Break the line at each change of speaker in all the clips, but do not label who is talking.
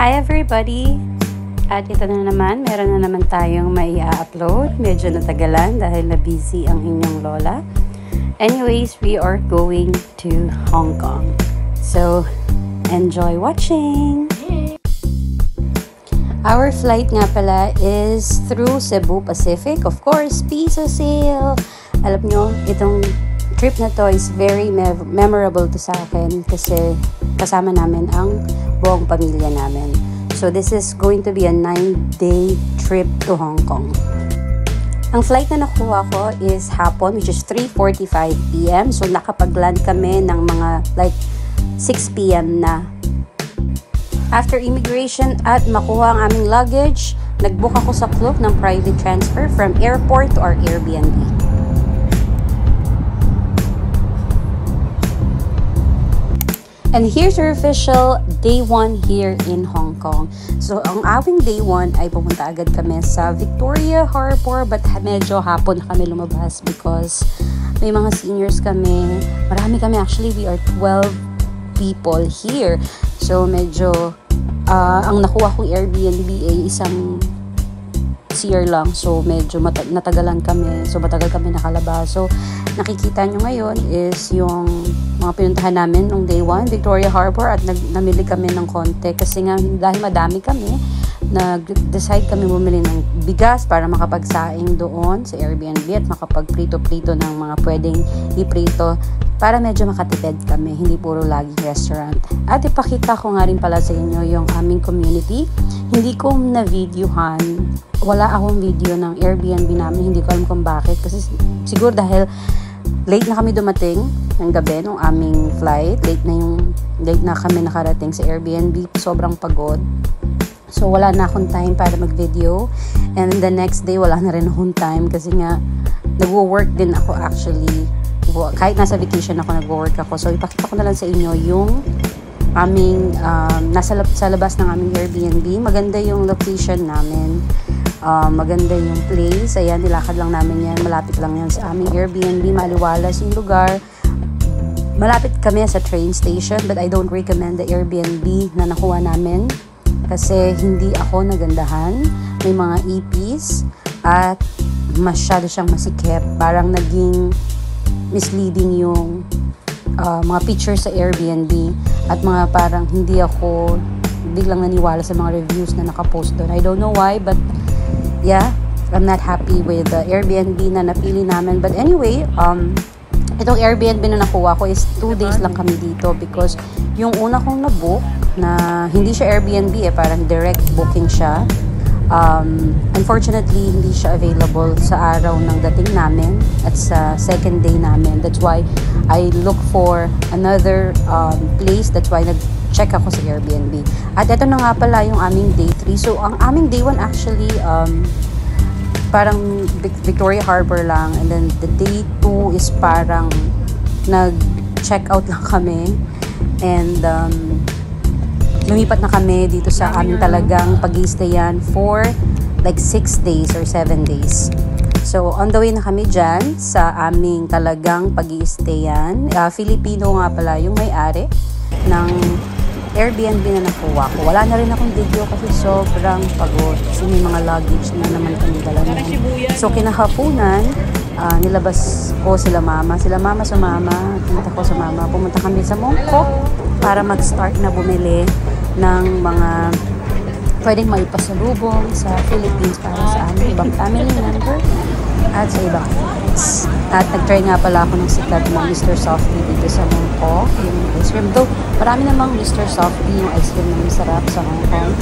Hi everybody! At ito na naman, meron na naman tayong mai-upload. Medyo natagalan dahil na busy ang inyong lola. Anyways, we are going to Hong Kong. So, enjoy watching! Our flight nga pala is through Cebu Pacific. Of course, Pizza Sale! Alam nyo, itong trip na to is very memorable to sa akin kasi kasama namin ang buong pamilya namin. So this is going to be a 9-day trip to Hong Kong. Ang flight na nakuha ko is hapon, which is 3:45 PM. So nakapag-land kami ng mga like 6 PM na. After immigration at makuha ang aming luggage, nag-book ako sa Klook ng private transfer from airport to our Airbnb. And here's our official day 1 here in Hong Kong. So, ang aming day 1 ay pumunta agad kami sa Victoria Harbour, but medyo hapon na kami lumabas because may mga seniors kami. Marami kami, actually we are 12 people here. So, medyo ang nakuha kong Airbnb ay isang CR lang. So, medyo natagalan kami. So, matagal kami nakalabas. So, nakikita nyo ngayon is yung mga pinuntahan namin nung day 1, Victoria Harbour, at namili kami ng konti. Kasi nga, dahil madami kami, nag-decide kami bumili ng bigas para makapagsaing doon sa Airbnb at makapag-prito-prito ng mga pwedeng iprito para medyo makatipid kami, hindi puro laging restaurant. At ipakita ko nga rin pala sa inyo yung aming community. Hindi ko na-videohan. Wala akong video ng Airbnb namin. Hindi ko alam kung bakit. Kasi siguro dahil late na kami dumating ng gabi nung aming flight. Late na kami nakarating sa Airbnb. Sobrang pagod. So, wala na akong time para mag-video. And the next day, wala na rin akong time. Kasi nga, nagwo-work din ako actually. Kahit nasa vacation ako, nagwo-work ako. So, ipakita ko na lang sa inyo yung aming, sa labas ng aming Airbnb. Maganda yung location namin. Maganda yung place. Ayan, nilakad lang namin yan. Malapit lang yan sa aming Airbnb. Maliwalas yung lugar. Malapit kami sa train station, but I don't recommend the Airbnb na nakuha namin. Kasi hindi ako nagandahan. May mga EPs at masyado siyang masikip. Parang naging misleading yung mga pictures sa Airbnb at mga parang hindi ako biglang naniwala sa mga reviews na nakapost doon. I don't know why, but yeah, I'm not happy with the Airbnb na napili namin. But anyway, itong Airbnb na nakuha ko is 2 days lang kami dito because yung una kong na-book na hindi siya Airbnb parang direct booking siya. Unfortunately, hindi siya available sa araw ng dating namin at sa second day namin. That's why I look for another place. That's why nag-check ako sa Airbnb. At ito na nga pala yung aming day 3. So, ang aming day 1 actually, parang Victoria Harbour lang. And then, the day 2 is parang nag-check out lang kami. And, lumipat na kami dito sa aming talagang pag-i-stayan for like 6 days or 7 days. So, on the way na kami dyan sa aming talagang pag-i-stayan. Filipino nga pala yung may-ari ng Airbnb na nakuha ko. Wala na rin akong video kasi sobrang pagod. Kasi may mga luggage na naman kami dala na. So, kinahapunan, nilabas ko sila mama. Sila mama sumama. Pumunta ko sa mama. Pumunta kami sa Mongkok para mag-start na bumili ng mga pwedeng maipasalubong sa Philippines para sa aming ibang family member at sa ibang friends. At nag-try nga pala ako ng sikat ng Mr. Softee dito sa Mongkok, yung ice cream. Though, marami namang Mr. Softee, yung ice cream na masarap sa Hong Kong.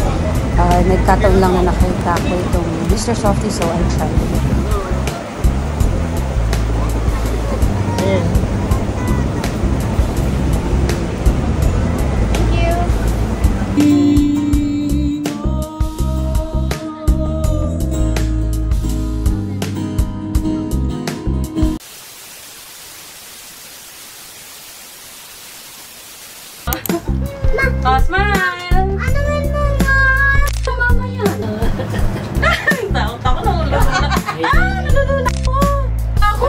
Nagkataon lang na nakita ko itong Mr. Softee, so I tried it.
Oh, smile!
Ano man mo nga?
Mama yan. Takot na ulo. Nalulula ko. Ako!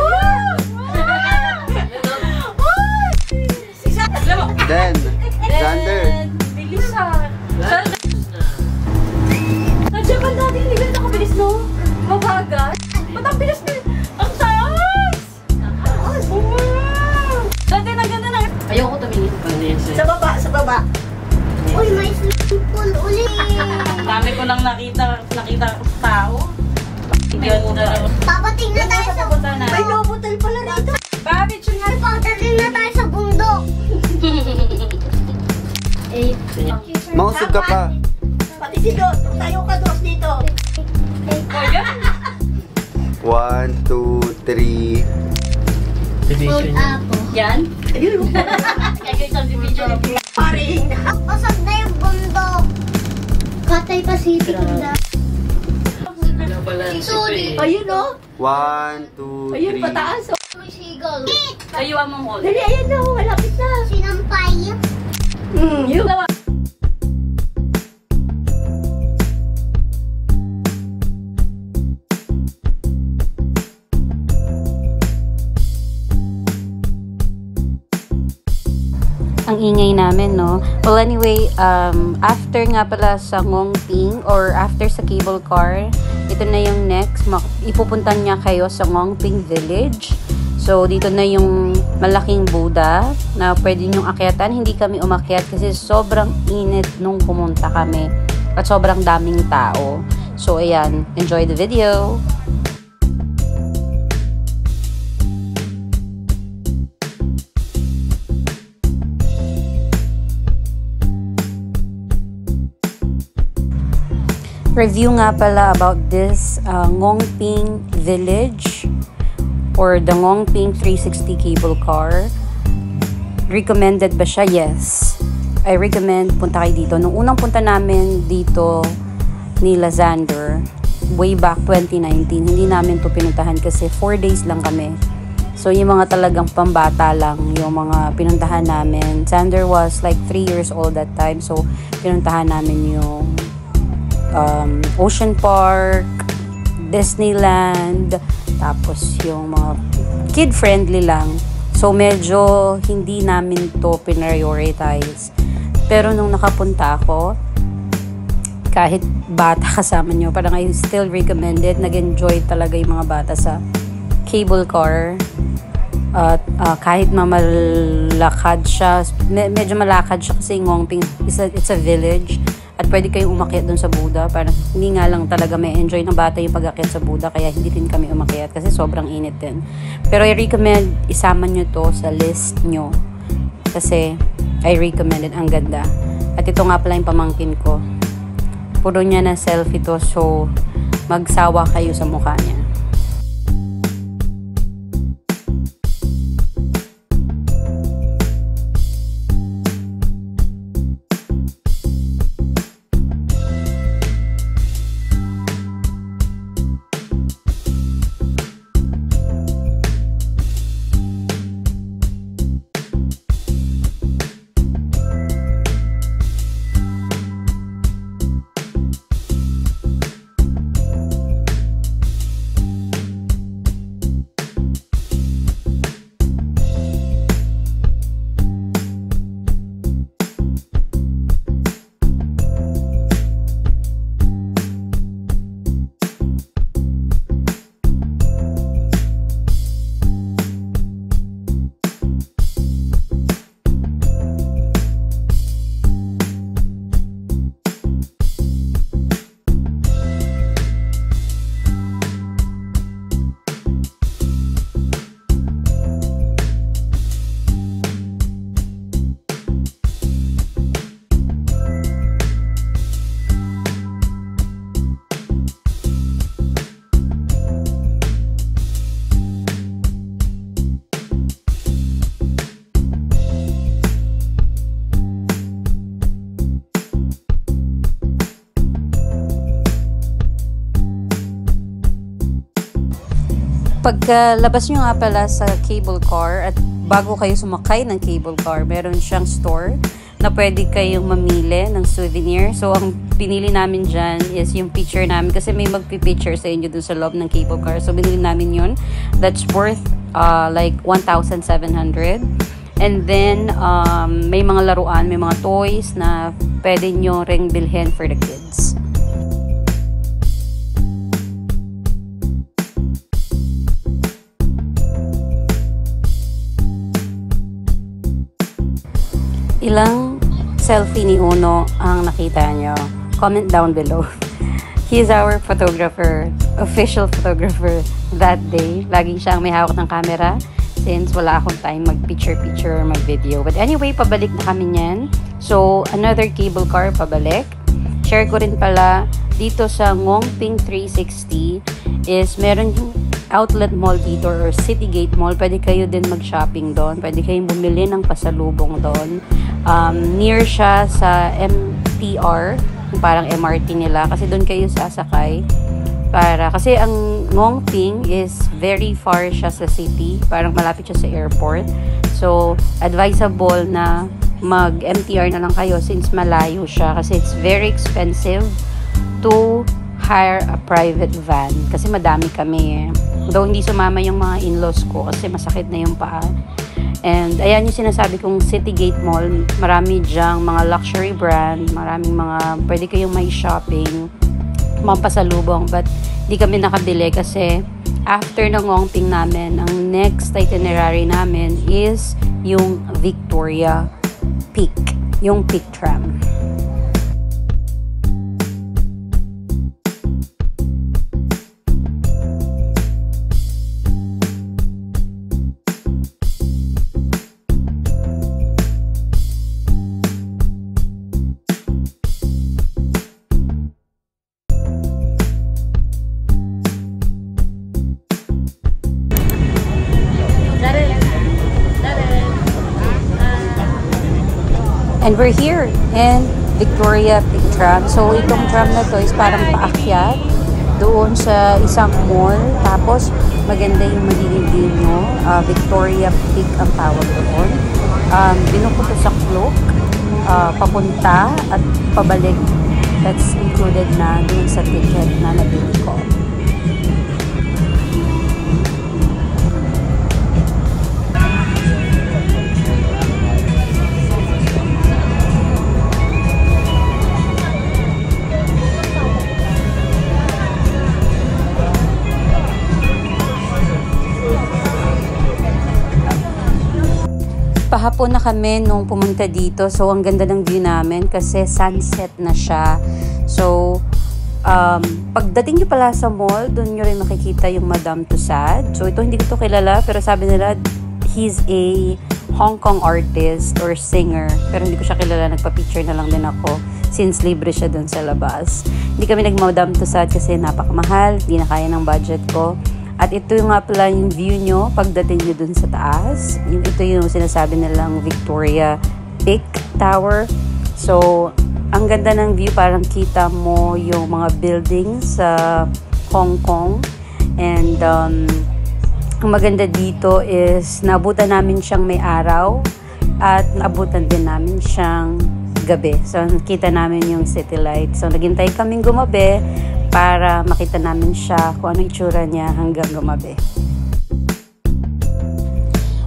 Dan! Xander!
Bilisan. Nandiyan ba natin? Hindi ganito kabilis, no? Mabagal? Ba't ang bilis na? Ang taas! Wow! Dati na ganda na. Ayoko tumingin.
Sa baba. Uy, may swimming pool uli.
Dami ko lang nakita tao. Ganda.
Papating na tayo sa
Punta na.
May lobotal pala rito.
Bakit yun nga?
Papating na tayo sa bundok.
Mausog ka pa.
Pati si Dos. Tayo ka, Dos, dito.
Oh, yan.
1, 2, 3.
Division.
Yan?
Ayun.
Kaya isang division.
Paring. Pasag na yung bundok. Katay Pacific na. Ayun, no?
1, 2, 3.
Ayun, pataas. May seagull.
Ayuan mo mo.
Dali, ayan na. Malapit na. Sinampay.
Yung gawa.
Ang ingay namin, no? Well, anyway, after nga pala sa Ngongping or after sa cable car, ito na yung next. Ipupuntan niya kayo sa Ngongping Village. So, dito na yung malaking Buddha na pwede nyong akyatan. Hindi kami umakyat kasi sobrang init nung pumunta kami at sobrang daming tao. So, ayan. Enjoy the video! Review nga pala about this Ngongping Village or the Ngongping 360 cable car. Recommended ba siya? Yes. I recommend punta kayo dito. Nung unang punta namin dito ni Lazander, way back 2019, hindi namin to pinuntahan kasi 4 days lang kami. So, yung mga talagang pambata lang, yung mga pinuntahan namin. Xander was like 3 years old that time. So, pinuntahan namin yung Ocean Park, Disneyland, tapos yung mga kid-friendly lang. So, medyo hindi namin to prioritize. Pero nung nakapunta ako, kahit bata kasama nyo, parang I still recommend it. Nag-enjoy talaga yung mga bata sa cable car. Kahit mamalakad siya, medyo malakad siya kasi Ngongping, it's a village. At pwede kayong umakyat dun sa Buddha. Parang hindi nga lang talaga may enjoy ng bata yung pag-akyat sa Buddha. Kaya hindi din kami umakyat kasi sobrang init din. Pero I recommend isama nyo to sa list nyo. Kasi I recommend it. Ang ganda. At ito nga pala yung pamangkin ko. Puro niya na selfie to. So magsawa kayo sa mukha niya. Pagkalabas nyo nga pala sa cable car at bago kayo sumakay ng cable car, meron siyang store na pwede kayong mamili ng souvenir. So, ang pinili namin dyan is yung picture namin kasi may magpipicture sa inyo dun sa loob ng cable car. So, binili namin yun. That's worth like 1,700. And then, may mga laruan, may mga toys na pwede nyo ring bilhin for the kids. Ilang selfie ni Uno ang nakita nyo? Comment down below. He is our photographer, official photographer that day. Laging siyang may hawak ng camera since wala akong time mag-picture-picture or mag-video. But anyway, pabalik na kami niyan. So, another cable car pabalik. Share ko rin pala, dito sa Ngongping 360 is meron yung outlet mall dito or City Gate Mall. Pwede kayo din mag-shopping doon. Pwede kayong bumili ng pasalubong doon. Near siya sa MTR, parang MRT nila. Kasi doon kayo sasakay. Kasi ang Ngongping is very far siya sa city. Parang malapit siya sa airport. So, advisable na mag-MTR na lang kayo since malayo siya. Kasi it's very expensive to hire a private van. Kasi madami kami eh. Though hindi sumama yung mga in-laws ko kasi masakit na yung paa. And ayan yung sinasabi kong City Gate Mall. Marami dyang mga luxury brand. Maraming mga pwede kayong may shopping. Mga pasalubong. But di kami nakabili kasi after ng Ngongping namin, ang next itinerary namin is yung Victoria Peak. Yung Peak Tram. And we're here in Victoria Peak Tram. So, itong tram na to is parang paakyat doon sa isang mall. Tapos, maganda yung magiging view nyo. Victoria Peak ang tawag doon. Binuko to sa Klook, papunta at pabalik. That's included na doon sa ticket na nabili ko. Pahapon na kami nung pumunta dito. So, ang ganda ng view namin kasi sunset na siya. So, pagdating nyo pala sa mall, doon nyo rin makikita yung Madame Tussauds. So, ito hindi ko to kilala, pero sabi nila, he's a Hong Kong artist or singer. Pero hindi ko siya kilala, nagpa-picture na lang din ako since libre siya doon sa labas. Hindi kami nag-Madame Tussauds kasi napakamahal, hindi na kaya ng budget ko. At ito yung nga pala yung view nyo pagdating nyo dun sa taas. Ito yung sinasabi nilang Victoria Peak Tower. So, ang ganda ng view. Parang kita mo yung mga buildings sa Hong Kong. And ang maganda dito is naabutan namin siyang may araw at naabutan din namin siyang gabi. So, nakita namin yung city light. So, naghintay kaming gumabi para makita namin siya kung ano itsura niya hanggang gumabi.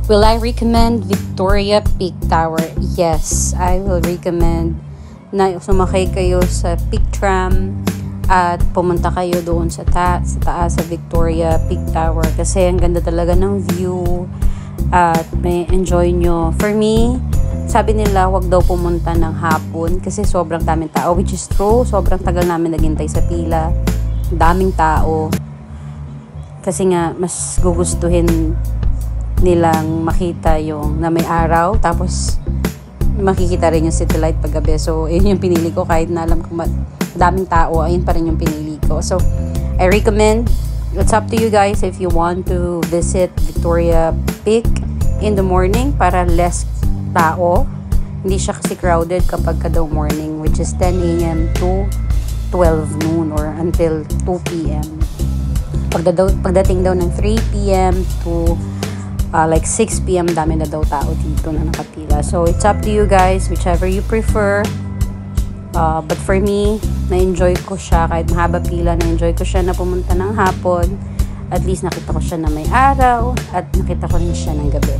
Will I recommend Victoria Peak Tower? Yes, I will recommend na sumakay kayo sa Peak Tram at pumunta kayo doon sa taas sa Victoria Peak Tower kasi ang ganda talaga ng view at may enjoy nyo. For me, sabi nila wag daw pumunta ng hapon kasi sobrang daming tao, which is true. Sobrang tagal namin naghintay sa pila, daming tao kasi nga mas gugustuhin nilang makita yung na may araw, tapos makikita rin yung city light paggabi. So yun yung pinili ko kahit na alam kong daming tao, ayun pa rin yung pinili ko. So I recommend, it's up to you guys if you want to visit Victoria Peak in the morning para less tao. Hindi siya kasi crowded kapag ka daw morning, which is 10 a.m. to 12 noon or until 2 p.m. Pagdating daw ng 3 p.m. to like 6 p.m. dami na daw tao dito na nakapila. So it's up to you guys, whichever you prefer. But for me, na-enjoy ko siya kahit mahaba pila. Na-enjoy ko siya na pumunta ng hapon. At least nakita ko siya na may araw at nakita ko rin siya ng gabi.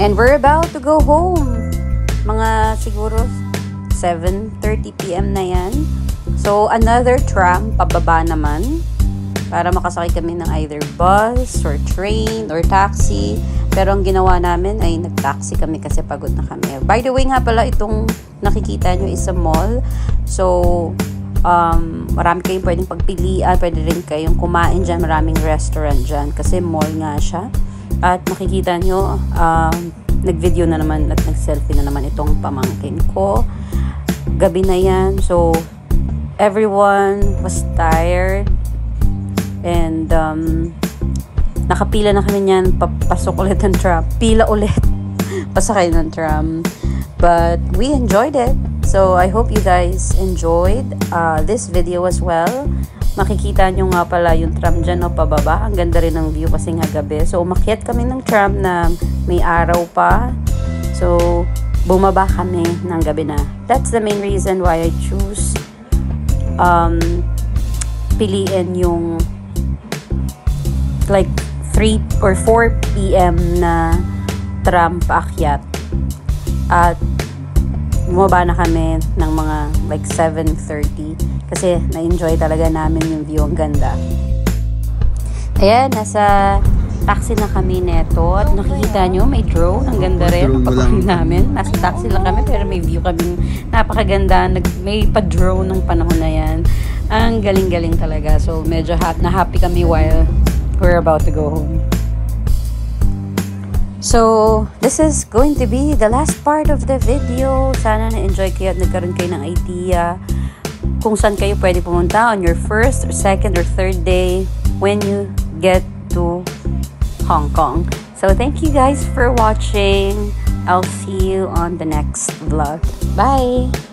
And we're about to go home. Mga siguro 7:30 PM na yan. So, another tram, pababa naman. Para makasakay kami ng either bus or train or taxi. Pero ang ginawa namin ay nag-taxi kami kasi pagod na kami. By the way nga pala, itong nakikita nyo is a mall. So, marami kayong pwedeng pagpilian. Pwede rin kayong kumain dyan. Maraming restaurant dyan kasi mall nga siya. At makikita nyo, nag-video na naman at nag-selfie na naman itong pamangkin ko. Gabi na yan. So, everyone was tired. And, nakapila na kami niyan. Papasok ulit ng tram. Pila ulit. Pasakay ng tram. But, we enjoyed it. So, I hope you guys enjoyed this video as well. Makikita nyo nga pala yung tram dyan o pababa. Ang ganda rin ng view kasi nga gabi. So, umakyat kami ng tram na may araw pa. So, bumaba kami ng gabi na. That's the main reason why I choose piliin yung like 3 or 4 PM na tram paakyat. At bumaba na kami ng mga like 7:30 kasi na-enjoy talaga namin yung view. Ang ganda. Ayan, nasa taxi na kami neto at nakikita nyo may drone. Ang ganda rin ang pag-uwi namin. Nasa taxi lang kami pero may view kaming napakaganda. May pa-drone ng panahon na yan. Ang galing-galing talaga. So medyo na-happy kami while we're about to go home. So, this is going to be the last part of the video. Sana na-enjoy kayo at nagkaroon kayo ng idea kung saan kayo pwede pumunta on your first or second or third day when you get to Hong Kong. So, thank you guys for watching. I'll see you on the next vlog. Bye!